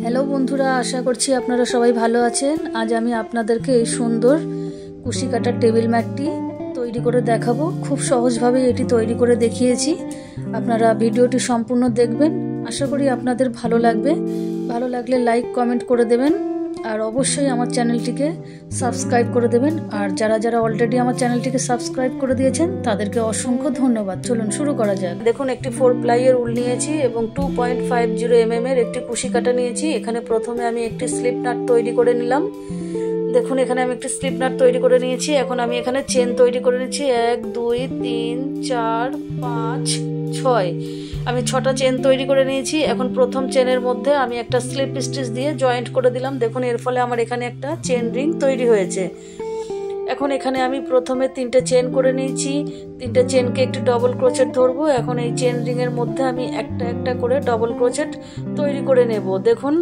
Hello বন্ধুরা, আশা করছি আপনারা সবাই ভালো আছেন। আজ আমি আপনাদেরকে এই সুন্দর কুশি কাটার টেবিল ম্যাটটি তৈরি করে দেখাবো। খুব সহজভাবে এটি তৈরি করে দেখিয়েছি। আপনারা ভিডিওটি সম্পূর্ণ দেখবেন, আশা করি আপনাদের ভালো লাগবে। ভালো লাগলে লাইক কমেন্ট করে দেবেন আর অবশ্যই আমার চ্যানেলটিকে সাবস্ক্রাইব করে দেবেন। আর যারা যারা অলরেডি আমার চ্যানেলটিকে সাবস্ক্রাইব করে দিয়েছেন তাদেরকে অসংখ্য ধন্যবাদ। চলুন শুরু করা যাক। দেখুন, একটি 4 প্লাইয়ের উল নিয়েছি এবং 2.50 mm এর একটি কুশি কাটা নিয়েছি। এখানে প্রথমে আমি একটি স্লিপ নাট তৈরি করে নিলাম। দেখুন, এখানে আমি একটি স্লিপ নাট তৈরি করে নিয়েছি। এখন আমি এখানে চেন তৈরি করে নিচ্ছি। 1 2 3 4 5 6 আমি 6টা চেন তৈরি করে নিয়েছি। এখন প্রথম চেনের মধ্যে আমি একটা স্লিপ স্টিচ দিয়ে জয়েন্ট করে দিলাম। দেখুন, এর ফলে আমার এখানে একটা চেন রিং তৈরি হয়েছে। এখন এখানে আমি প্রথমে 3টে চেন করে নিয়েছি। 3টে চেনকে একটি ডবল ক্রোচেট ধরবো। এখন এই চেন রিং এর মধ্যে আমি একটা একটা করে ডবল ক্রোচেট তৈরি করে নেব। দেখুন,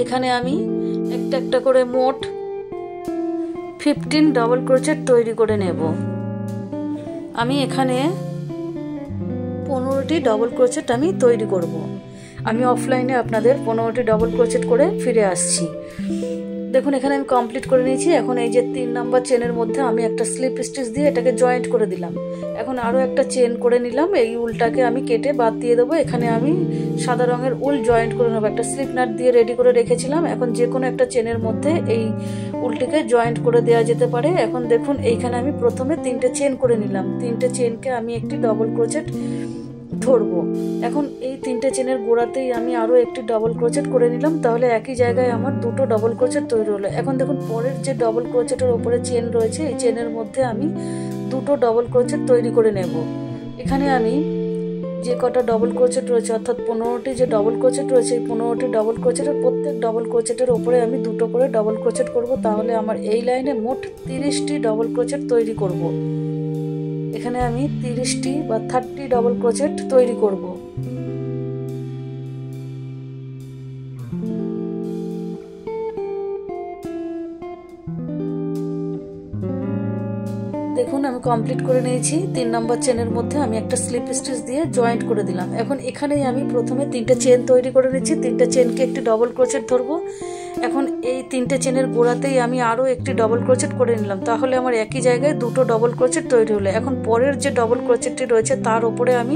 এখানে আমি একটা একটা করে মোট 15 ডবল ক্রোচেট তৈরি করে নেব। আমি এখানে 15টি ডবল ক্রোচেট আমি তৈরি করব। আমি অফলাইনে আপনাদের 15টি ডবল ক্রোচেট করে ফিরে আসছি। দেখুন, এখানে আমি কমপ্লিট করে নিয়েছি। এখন এই যে 3 নাম্বার চেনের মধ্যে আমি একটা স্লিপ স্টিচ দিয়ে এটাকে জয়েন্ট করে দিলাম। এখন আরও একটা চেন করে নিলাম। এই উলটাকে আমি কেটে বাদ দিয়ে দেবো। এখানে আমি সাদা রঙের উল জয়েন্ট করে নেবো। একটা স্লিপ নাট দিয়ে রেডি করে রেখেছিলাম। এখন যে কোনো একটা চেনের মধ্যে এই উলটিকে জয়েন্ট করে দেওয়া যেতে পারে। এখন দেখুন, এইখানে আমি প্রথমে 3টে চেন করে নিলাম। 3টে চেনকে আমি একটি ডবল ক্রোচেট ধরবো। এখন এই 3টে চেনের গোড়াতেই আমি আরও একটি ডবল ক্রোচেট করে নিলাম। তাহলে একই জায়গায় আমার 2টো ডবল ক্রোচেট তৈরি হলো। এখন দেখুন, পরের যে ডবল ক্রোচেটের ওপরে চেন রয়েছে, এই চেনের মধ্যে আমি 2টো ডবল ক্রোচেট তৈরি করে নেব। এখানে আমি যে কটা ডবল ক্রোচেট রয়েছে, অর্থাৎ 15টি যে ডবল ক্রোচেট রয়েছে, এই 15টি ডবল ক্রোচেটের প্রত্যেক ডবল ক্রোচেটের ওপরে আমি 2টো করে ডবল ক্রোচেট করব। তাহলে আমার এই লাইনে মোট 30টি ডবল ক্রোচেট তৈরি করব। এখানে আমি 30টি বা 30 ডবল ক্রোচেট তৈরি করব। দেখুন, আমি কমপ্লিট করে নিয়েছি। 3 নম্বর চেনের মধ্যে আমি একটা স্লিপ স্টিচ দিয়ে জয়েন্ট করে দিলাম। এখন এখানেই আমি প্রথমে 3টে চেন তৈরি করে নিচ্ছি। 3টে চেনকে একটি ডবল ক্রোচেট ধরবো। এখন এই 3টে চেনের গোড়াতেই আমি আরও একটি ডবল ক্রোচেট করে নিলাম। তাহলে আমার একই জায়গায় 2টো ডবল ক্রোচেট তৈরি হলো। এখন পরের যে ডবল ক্রোচেটটি রয়েছে তার উপরে আমি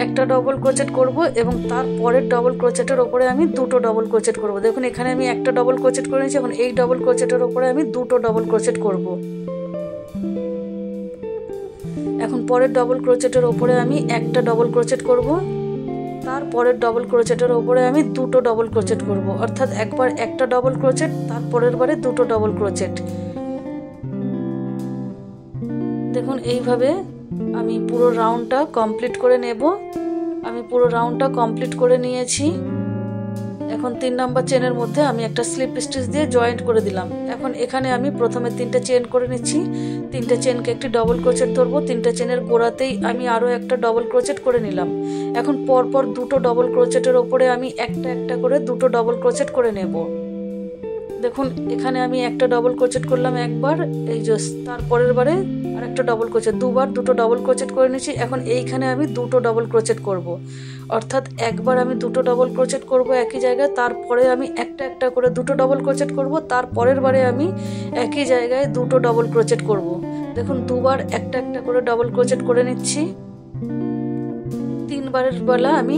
একটা ডবল ক্রোচেট করব এবং তার পরের ডবল ক্রোচেটের ওপরে আমি 2টো ডবল ক্রোচেট করব। দেখুন, এখানে আমি একটা ডবল ক্রোচেট করে নিয়েছি। এখন এই ডবল ক্রোচেটের ওপরে আমি 2টো ডবল ক্রোচেট করব। এখন পরের ডবল ক্রোচেটের ওপরে আমি একটা ডবল ক্রোচেট করব। তারপরের ডবল ক্রোচেটের ওপরে আমি 2টো ডবল ক্রোচেট করব। অর্থাৎ একবার একটা ডবল ক্রোচেট, তারপরের বারে 2টো ডবল ক্রোচেট। দেখুন, এইভাবে আমি পুরো রাউন্ডটা কমপ্লিট করে নেব। আমি পুরো রাউন্ডটা কমপ্লিট করে নিয়েছি। এখন 3 নাম্বার চেনের মধ্যে আমি একটা স্লিপ স্টিচ দিয়ে জয়েন্ট করে দিলাম। এখন এখানে আমি প্রথমে 3টে চেন করে নিচ্ছি। 3টে চেনকে একটি ডবল ক্রোচেট ধরবো। 3টে চেনের গোড়াতেই আমি আরও একটা ডবল ক্রোচেট করে নিলাম। এখন পরপর 2টো ডবল ক্রোচেটের ওপরে আমি একটা একটা করে 2টো ডবল ক্রোচেট করে নেব। দেখুন, এখানে আমি একটা ডবল ক্রোচেট করলাম একবার, এই যে তারপরের বারে আর একটা ডবল ক্রোচেট, দুবার 2টো ডবল ক্রোচেট করে নিয়েছি। এখন এইখানে আমি 2টো ডবল ক্রোচেট করব। অর্থাৎ একবার আমি 2টো ডবল ক্রোচেট করব একই জায়গায়, তারপরে আমি একটা একটা করে 2টো ডবল ক্রোচেট করব, তারপরের বারে আমি একই জায়গায় 2টো ডবল ক্রোচেট করব। দেখুন, দুবার একটা একটা করে ডবল ক্রোচেট করে নিচ্ছি। 3বারের বেলা আমি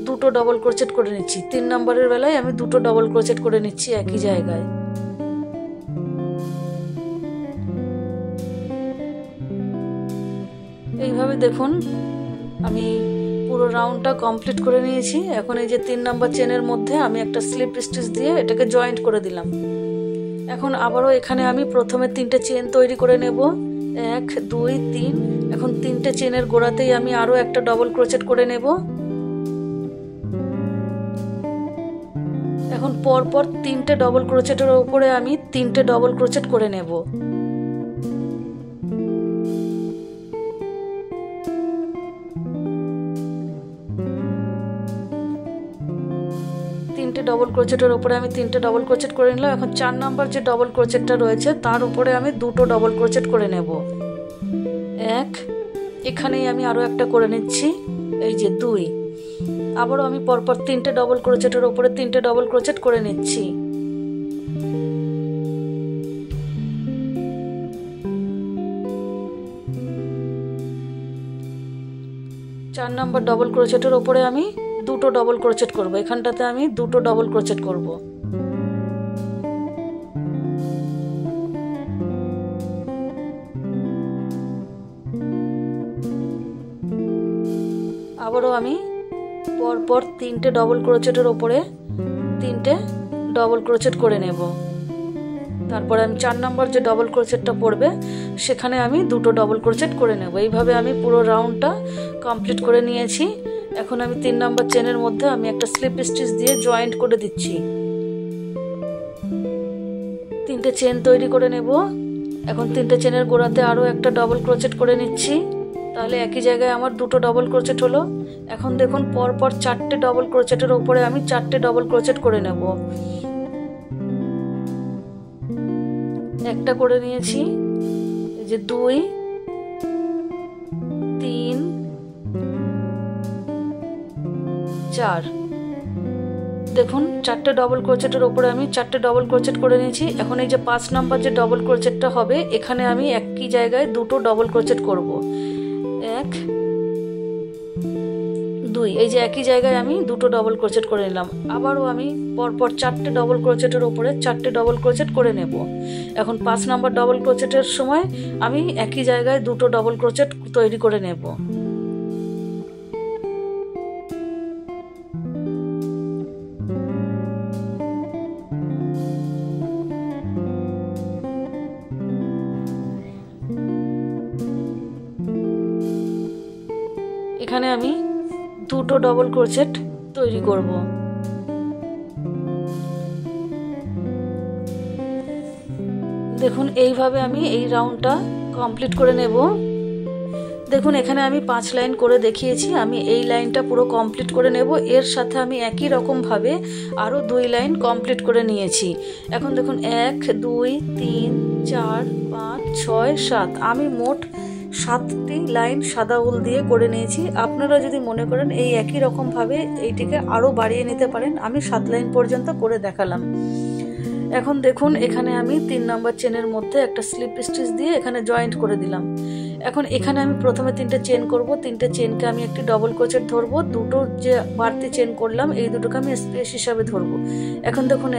2টো ডবল ক্রোচেট করে নিচ্ছি। 3 নম্বরের বেলায় আমি 2টো ডবল ক্রোচেট করে নিচ্ছি একই জায়গায়। এইভাবে দেখুন, আমি পুরো রাউন্ডটা কমপ্লিট করে নিয়েছি। এখন এই যে 3 নম্বর চেনের মধ্যে আমি একটা স্লিপ স্টিচ দিয়ে এটাকে জয়েন্ট করে দিলাম। এখন আবারও এখানে আমি প্রথমে 3টে চেন তৈরি করে নেব। 1 2 3। এখন 3টে চেনের গোড়াতেই আমি আরও একটা ডবল ক্রোচেট করে নেব। এখন পরপর 3টে ডবল ক্রোচেটের উপরে আমি 3টে ডবল ক্রোচেট করে নেব। ডবল ক্রোচেটের উপরে আমি 3টে ডবল ক্রোচেট করে নিলাম। এখন 4 নাম্বার যে ডবল ক্রোচেটটা রয়েছে তার উপরে আমি 2টো ডবল ক্রোচেট করে নেব। 1, এখানেই আমি আরও একটা করে নিচ্ছি, এই যে 2। আবারও আমি পরপর 3টে ডবল ক্রোচেটের উপরে 3টে ডবল ক্রোচেট করে নিচ্ছি। চার নম্বর ডবল ক্রোচেটের উপরে আমি 2টো ডবল ক্রোচেট করব। এখানটাতে আমি 2টো ডবল ক্রোচেট করব। আবারও আমি পরপর 3টে ডবল ক্রোচেটের উপরে 3টে ডবল ক্রোচেট করে নেব। তারপরে আমি 4 নম্বর যে ডবল ক্রোচেটটা পড়বে সেখানে আমি 2টো ডবল ক্রোচেট করে নেব। এইভাবে আমি পুরো রাউন্ডটা কমপ্লিট করে নিয়েছি। এখন আমি 3 নম্বর চেনের মধ্যে আমি একটা স্লিপ স্টিচ দিয়ে জয়েন্ট করে দিচ্ছি। 3টে চেন তৈরি করে নেব। এখন 3টে চেনের গোড়াতে আরও একটা ডবল ক্রোচেট করে নিচ্ছি। তাহলে একই জায়গায় আমার 2টো ডবল ক্রোচেট হলো। এখন দেখুন পরপর 4টে ডবল ক্রোচেটের উপরে আমি 4টে ডবল ক্রোচেট করে নেব। একটা করে নিয়েছি, এই যে 2 3 4। দেখুন 4টে ডবল ক্রোচেটের উপরে আমি 4টে ডবল ক্রোচেট করে নিয়েছি। এখন এই যে 5 নম্বর যে ডবল ক্রোচেটটা হবে এখানে আমি একই জায়গায় 2টো ডবল ক্রোচেট করব। 1 2, এই যে একই জায়গায় আমি 2টো ডবল ক্রোচেট করে নিলাম। আবারও আমি পরপর 4টে ডবল ক্রোচেটের উপরে 4টে ডবল ক্রোচেট করে নেব। এখন 5 নম্বর ডবল ক্রোচেটের সময় আমি একই জায়গায় 2টো ডবল ক্রোচেট তৈরি করে নেব। এখানে আমি 2টো ডবল ক্রোচেট তৈরি করব। দেখুন এইভাবে আমি এই রাউন্ডটা কমপ্লিট করে নেব। দেখুন এখানে আমি 5 লাইন করে দেখিয়েছি। আমি এই লাইনটা পুরো কমপ্লিট করে নেব। এর সাথে আমি একই রকমভাবে আরও 2 লাইন কমপ্লিট করে নিয়েছি। এখন দেখুন 1 2 3 4 5 6 7, আমি মোট 7টি লাইন সাদা উল দিয়ে করে নিয়েছি। আপনারা যদি মনে করেন এই একই রকমভাবে এইটিকে আরও বাড়িয়ে নিতে পারেন। আমি 7 লাইন পর্যন্ত করে দেখালাম। এখন দেখুন এখানে আমি 3 নম্বর চেনের মধ্যে একটা স্লিপ স্টিচ দিয়ে এখানে জয়েন্ট করে দিলাম। এখন এখানে আমি প্রথমে 3টে চেন করব। 3টে চেনকে আমি একটি ডবল ক্রোচেট ধরবো। 2টো যে বাড়তি চেন করলাম এই 2টোকে আমি স্পেস হিসাবে ধরবো। এখন দেখুন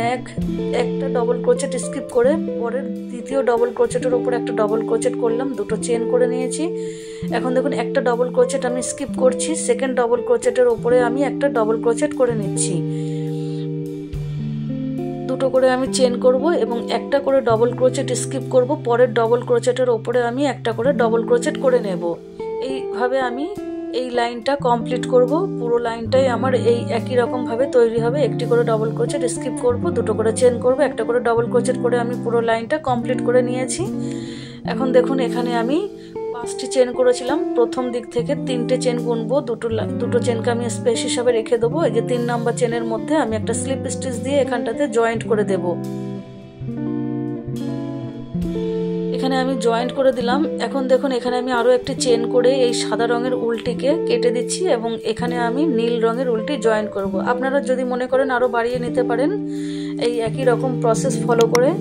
একটা ডবল ক্রোচেট স্কিপ করে পরের দ্বিতীয় ডবল ক্রোচেটের উপরে একটা ডবল ক্রোচেট করলাম, 2টো চেন করে নিয়েছি। এখন দেখুন একটা ডবল ক্রোচেট আমি স্কিপ করছি, সেকেন্ড ডবল ক্রোচেটের উপরে আমি একটা ডবল ক্রোচেট করে নিচ্ছি। 2টো করে আমি চেন করব এবং একটা করে ডবল ক্রোচেট স্কিপ করব। পরের ডবল ক্রোচেটের ওপরে আমি একটা করে ডবল ক্রোচেট করে নেব। এইভাবে আমি এই লাইনটা কমপ্লিট করব। পুরো লাইনটাই আমার এই একই রকম ভাবে তৈরি হবে। একটি করে ডবল ক্রোচেট স্কিপ করব, 2টো করে চেন করব, একটা করে ডবল ক্রোচেট করে আমি পুরো লাইনটা কমপ্লিট করে নিয়েছি। এখন দেখুন এখানে আমি 5টি চেন করেছিলাম। প্রথম দিক থেকে 3টে চেন গুনবো, 2টো চেনকে আমি স্পেস হিসাবে রেখে দেবো। এই যে 3 নম্বর চেনের মধ্যে আমি একটা স্লিপ স্টিচ দিয়ে এখানটাতে জয়েন্ট করে দেব। এখানে আমি জয়েন্ট করে দিলাম। এখন দেখুন এখানে আমি আরো একটি চেন করে এই সাদা রঙের উলটিকে কেটে দিচ্ছি এবং এখানে আমি নীল রঙের উলটি জয়েন্ট করব। আপনারা যদি মনে করেন আরো বাড়িয়ে নিতে পারেন এই একই রকম প্রসেস ফলো করে।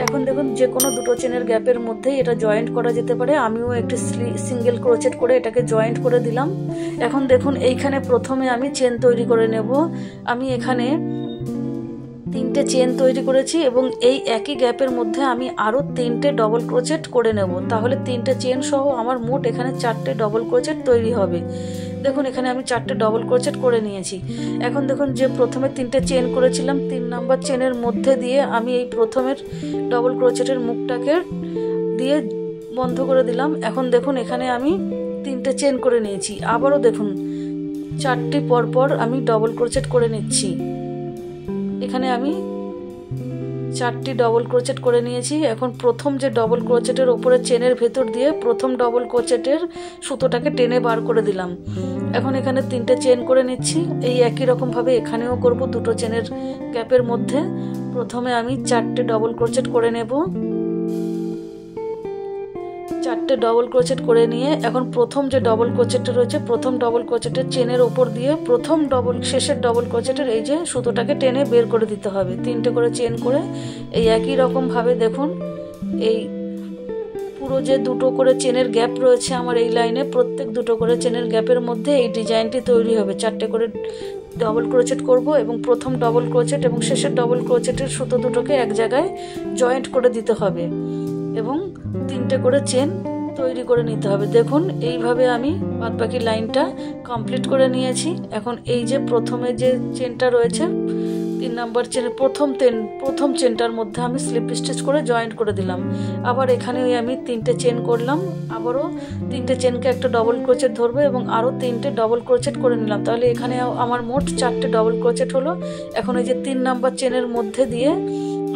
এখন দেখুন যে কোনো 2টো চেনের গ্যাপের মধ্যে এটা জয়েন্ট করা যেতে পারে। আমিও একটি সিঙ্গেল ক্রোচেট করে এটাকে জয়েন্ট করে দিলাম। এখন দেখুন এইখানে প্রথমে আমি চেন তৈরি করে নেব। আমি এখানে 3টে চেন তৈরি করেছি এবং এই একই গ্যাপের মধ্যে আমি আরও 3টে ডবল ক্রোচেট করে নেব। তাহলে 3টে চেন সহ আমার মোট এখানে 4টে ডবল ক্রোচেট তৈরি হবে। দেখুন এখানে আমি 4টে ডবল ক্রোচেট করে নিয়েছি। এখন দেখুন যে প্রথমে 3টে চেন করেছিলাম 3 নম্বর চেনের মধ্যে দিয়ে আমি এই প্রথমের ডবল ক্রোচেটের মুখটাকে দিয়ে বন্ধ করে দিলাম। এখন দেখুন এখানে আমি 3টে চেন করে নিয়েছি। আবারও দেখুন 4টি পরপর আমি ডবল ক্রোচেট করে নিচ্ছি। এখানে আমি 4টি ডবল ক্রোচেট করে নিয়েছি। এখন প্রথম যে ডবল ক্রোচেটের উপরে চেনের ভেতর দিয়ে প্রথম ডবল ক্রোচেটের সুতোটাকে টেনে বার করে দিলাম। এখন এখানে 3টে চেন করে নিচ্ছি। এই একই রকম ভাবে এখানেও করব। 2টো চেনের গ্যাপের মধ্যে প্রথমে আমি 4টে ডবল ক্রোচেট করে নেব। 4টে ডবল ক্রোচেট করে নিয়ে এখন প্রথম যে ডবল ক্রোচেটটা রয়েছে প্রথম ডবল ক্রোচেটের চেনের ওপর দিয়ে প্রথম শেষের ডবল ক্রোচেটের এই যে সুতোটাকে টেনে বের করে দিতে হবে। 3টে করে চেন করে এই একই রকম ভাবে দেখুন এই পুরো যে 2টো করে চেনের গ্যাপ রয়েছে আমার এই লাইনে প্রত্যেক 2টো করে চেনের গ্যাপের মধ্যে এই ডিজাইনটি তৈরি হবে। 4টে করে ডবল ক্রোচেট করব এবং প্রথম ডবল ক্রোচেট এবং শেষের ডবল ক্রোচেটের সুতো দুটোকে এক জায়গায় জয়েন্ট করে দিতে হবে এবং 3টে করে চেন তৈরি করে নিতে হবে। দেখুন এইভাবে আমি বাদবাকি লাইনটা কমপ্লিট করে নিয়েছি। এখন এই যে প্রথমে যে চেনটা রয়েছে 3 নম্বর চেনের প্রথম চেনটার মধ্যে আমি স্লিপ স্টিচ করে জয়েন্ট করে দিলাম। আবার এখানে আমি 3টে চেন করলাম, আবারও 3টে চেনকে একটা ডবল ক্রোচেট ধরবো এবং আরও 3টে ডবল ক্রোচেট করে নিলাম। তাহলে এখানে আমার মোট 4টে ডবল ক্রোচেট হলো। এখন এই যে 3 নম্বর চেনের মধ্যে দিয়ে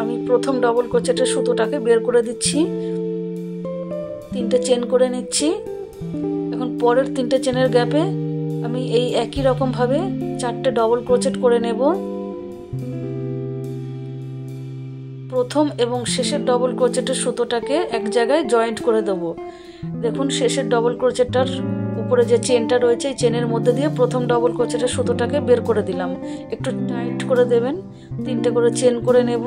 আমি প্রথম ডবল ক্রোচেটের সুতোটাকে বের করে দিচ্ছি, 3টে চেন করে নিচ্ছি। এখন পরের 3টে চেনের গ্যাপে আমি এই একই রকম ভাবে 4টে ডবল ক্রোচেট করে নেব। প্রথম এবং শেষের ডবল ক্রোচেটের সুতোটাকে এক জায়গায় জয়েন্ট করে দেবো। দেখুন শেষের ডবল ক্রোচেটটার উপরে যে চেনটা রয়েছে এই চেনের মধ্যে দিয়ে প্রথম ডবল ক্রোচেটের সুতোটাকে বের করে দিলাম। একটু টাইট করে দেবেন। 3টে করে চেন করে নেব।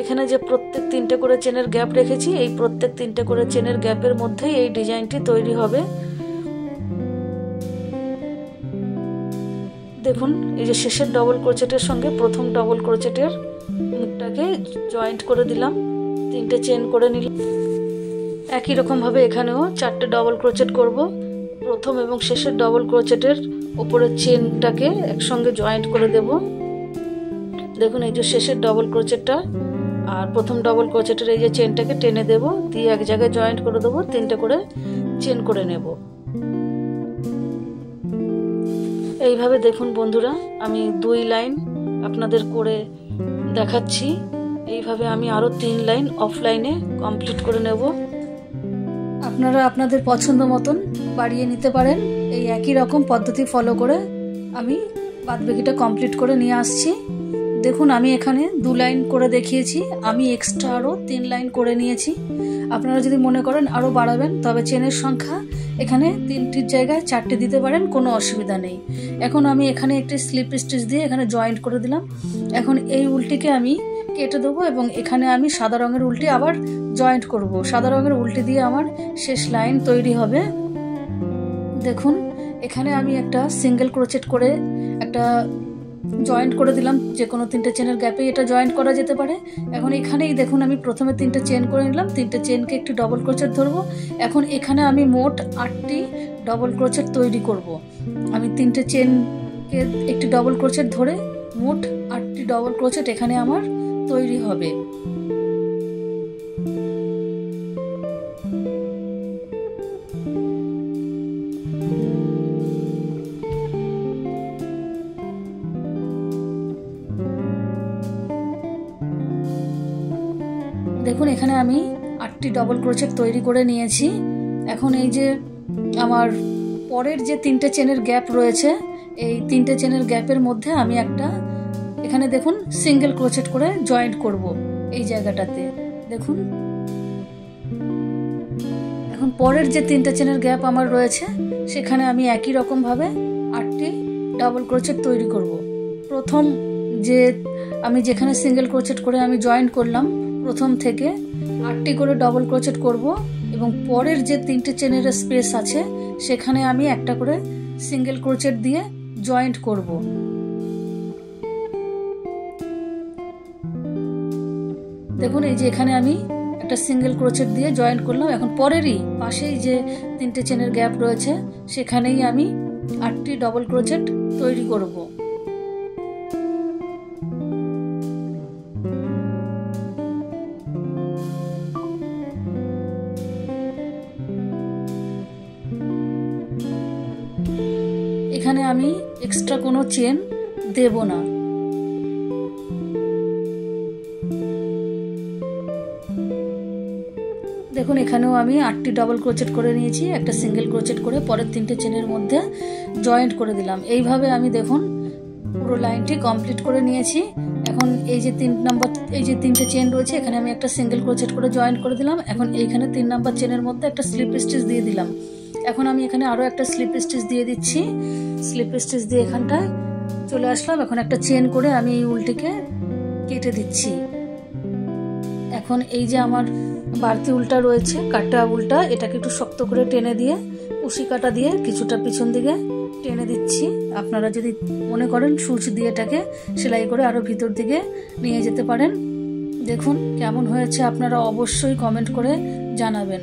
এখানে যে প্রত্যেক 3টে করে চেনের গ্যাপ রেখেছি এই প্রত্যেক 3টে করে চেনের গ্যাপের মধ্যেই এই ডিজাইনটি তৈরি হবে। দেখুন এই যে শেষের ডবল ক্রোচেটের সঙ্গে প্রথম ডবল ক্রোচেটের মুখটাকে জয়েন্ট করে দিলাম, 3টে চেন করে নিলাম। একই রকম ভাবে এখানেও 4টে ডবল ক্রোচেট করব। প্রথম এবং শেষের ডবল ক্রোচেটের উপরের চেনটাকে একসঙ্গে জয়েন্ট করে দেব। দেখুন এই যে শেষের ডবল ক্রোচেটটা আর প্রথম ডবল ক্রোচেটের এই যে চেনটাকে টেনে দেব, দিয়ে এক জায়গায় জয়েন্ট করে দেবো, 3টে করে চেন করে নেব। এইভাবে দেখুন বন্ধুরা আমি 2 লাইন আপনাদের করে দেখাচ্ছি। এইভাবে আমি আরও 3 লাইন অফলাইনে কমপ্লিট করে নেব। আপনারা আপনাদের পছন্দ মতন বাড়িয়ে নিতে পারেন। এই একই রকম পদ্ধতি ফলো করে আমি বাদবাকিটা কমপ্লিট করে নিয়ে আসছি। দেখুন আমি এখানে 2 লাইন করে দেখিয়েছি, আমি এক্সট্রা আরও 3 লাইন করে নিয়েছি। আপনারা যদি মনে করেন আরও বাড়াবেন তবে চেনের সংখ্যা এখানে 3টির জায়গায় 4টে দিতে পারেন, কোনো অসুবিধা নেই। এখন আমি এখানে একটি স্লিপ স্টিচ দিয়ে এখানে জয়েন্ট করে দিলাম। এখন এই উল্টিকে আমি কেটে দেবো এবং এখানে আমি সাদা রঙের উল্টি আবার জয়েন্ট করব। সাদা রঙের উল্টি দিয়ে আমার শেষ লাইন তৈরি হবে। দেখুন এখানে আমি একটা সিঙ্গেল ক্রোচেট করে একটা জয়েন্ট করে দিলাম, যে কোনো 3টে চেনের গ্যাপে এটা জয়েন্ট করা যেতে পারে। এখন এখানেই দেখুন আমি প্রথমে 3টে চেন করে নিলাম, 3টে চেনকে একটি ডবল ক্রোচেট ধরবো। এখন এখানে আমি মোট 8টি ডবল ক্রোচেট তৈরি করব। আমি 3টে চেনকে একটি ডবল ক্রোচেট ধরে মোট 8টি ডবল ক্রোচেট এখানে আমার তৈরি হবে। দেখুন এখানে আমি 8টি ডবল ক্রোচেট তৈরি করে নিয়েছি। এখন এই যে আমার পরের যে 3টে চেনের গ্যাপ রয়েছে এই 3টে চেনের গ্যাপের মধ্যে আমি একটা এখানে দেখুন সিঙ্গেল ক্রোচেট করে জয়েন্ট করব এই জায়গাটাতে। দেখুন এখন পরের যে 3টে চেনের গ্যাপ আমার রয়েছে সেখানে আমি একই রকম ভাবে 8টি ডাবল ক্রোচেট তৈরি করব। প্রথম যে আমি যেখানে সিঙ্গেল ক্রোচেট করে আমি জয়েন্ট করলাম প্রথম থেকে 8টি করে ডবল ক্রোচেট করব এবং পরের যে 3টে চেনের স্পেস আছে সেখানে আমি একটা করে সিঙ্গেল ক্রোচেট দিয়ে জয়েন্ট করব। দেখুন এই যে এখানে আমি একটা সিঙ্গেল ক্রোচেট দিয়ে জয়েন্ট করলাম। এখন পরেরই পাশেই যে 3টে চেনের গ্যাপ রয়েছে সেখানেই আমি 8টি ডবল ক্রোচেট তৈরি করব। এখানে আমি এক্সট্রা কোনো চেন দেব না। দেখুন এখানেও আমি 8টি ডবল ক্রোচেট করে নিয়েছি, একটা সিঙ্গেল ক্রোচেট করে পরের 3টে চেনের মধ্যে জয়েন্ট করে দিলাম। এইভাবে আমি দেখুন পুরো লাইনটি কমপ্লিট করে নিয়েছি। এখন এই যে 3 নাম্বার এই যে 3টে চেন রয়েছে, এখানে আমি একটা সিঙ্গেল ক্রোচেট করে জয়েন করে দিলাম। এখন এইখানে 3 নাম্বার চেনের মধ্যে একটা স্লিপ স্টিচ দিয়ে দিলাম। এখন আমি এখানে আরও একটা স্লিপ স্টিচ দিয়ে দিচ্ছি। স্লিপ স্টিচ দিয়ে এখানটায় চলে আসলাম। এখন একটা চেন করে আমি এই উলটিকে কেটে দিচ্ছি। এখন এই যে আমার বাড়তি উলটা রয়েছে, কাটা উলটা, এটাকে একটু শক্ত করে টেনে দিয়ে কুশি কাটা দিয়ে কিছুটা পিছন দিকে টেনে দিচ্ছি। আপনারা যদি মনে করেন সুচ দিয়ে এটাকে সেলাই করে আরও ভিতর দিকে নিয়ে যেতে পারেন। দেখুন কেমন হয়েছে, আপনারা অবশ্যই কমেন্ট করে জানাবেন।